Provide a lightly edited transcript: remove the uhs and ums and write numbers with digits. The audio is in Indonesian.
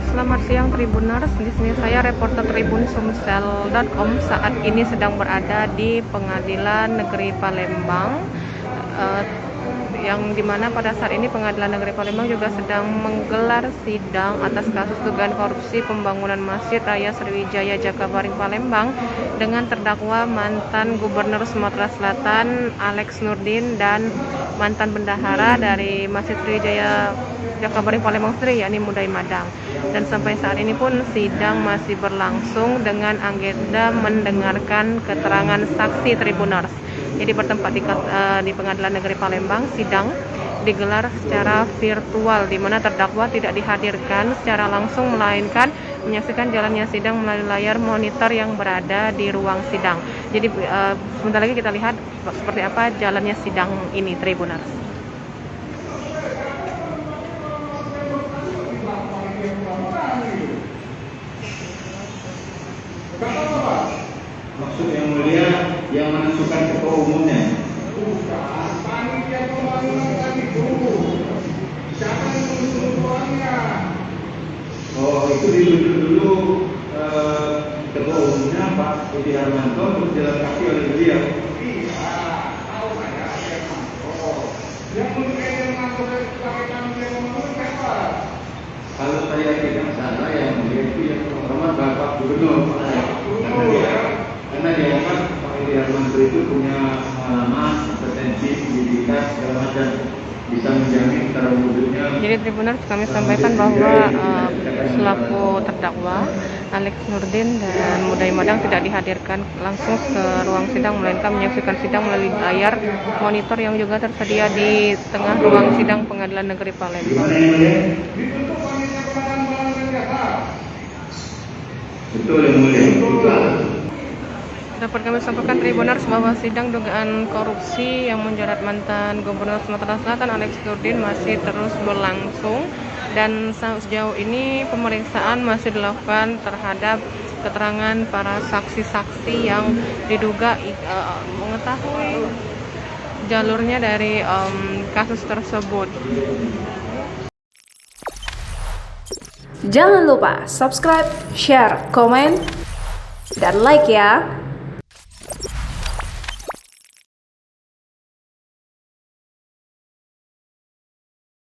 Selamat siang Tribuners, di sini saya reporter Tribun Sumsel.com. Saat ini sedang berada di Pengadilan Negeri Palembang, yang dimana pada saat ini Pengadilan Negeri Palembang juga sedang menggelar sidang atas kasus dugaan korupsi pembangunan Masjid Raya Sriwijaya Jakabaring Palembang dengan terdakwa mantan Gubernur Sumatera Selatan Alex Nurdin dan mantan bendahara dari Masjid Sriwijaya Jakabaring Palembang sendiri, yakni Mudai Madang. Dan sampai saat ini pun sidang masih berlangsung dengan agenda mendengarkan keterangan saksi Tribuners. Jadi bertempat di Pengadilan Negeri Palembang, sidang digelar secara virtual, di mana terdakwa tidak dihadirkan secara langsung, melainkan menyaksikan jalannya sidang melalui layar monitor yang berada di ruang sidang. Jadi sebentar lagi kita lihat seperti apa jalannya sidang ini, Tribuners. Maksud yang mulia yang menentukan ketua umumnya. Bukan, panitia pembangunan tadi dulu. Siapa yang menentukan ketuanya? Oh, itu ditunjuk dulu ketua umumnya Pak Edi Harmanto, terus dilengkapi oleh beliau. Iya, tahu saya Harmanto. Yang menunjuk Edi Harmanto sebagai panitia pembangunan siapa? Kalau saya tidak salah, yang mulia itu yang terhormat Bapak Gubernur. Karena dianggap Pak Edi Harmanto itu punya pengalaman, kompetensi, pendidikan, segala macam, bisa menjamin cara wujudnya. Jadi Tribuners, kami sampaikan bahwa selaku terdakwa Alex Nurdin dan Mudai Madang tidak dihadirkan langsung ke ruang sidang, melainkan menyaksikan sidang melalui layar monitor yang juga tersedia di tengah ruang sidang Pengadilan Negeri Palembang. Dibentuk panitia pembangunan siapa? Betul yang mulia. Betul. Dapat kami sampaikan Tribuners bahwa sidang dugaan korupsi yang menjerat mantan Gubernur Sumatera Selatan Alex Nurdin masih terus berlangsung, dan sejauh ini pemeriksaan masih dilakukan terhadap keterangan para saksi-saksi yang diduga mengetahui jalurnya dari kasus tersebut. Jangan lupa subscribe, share, komen, dan like ya.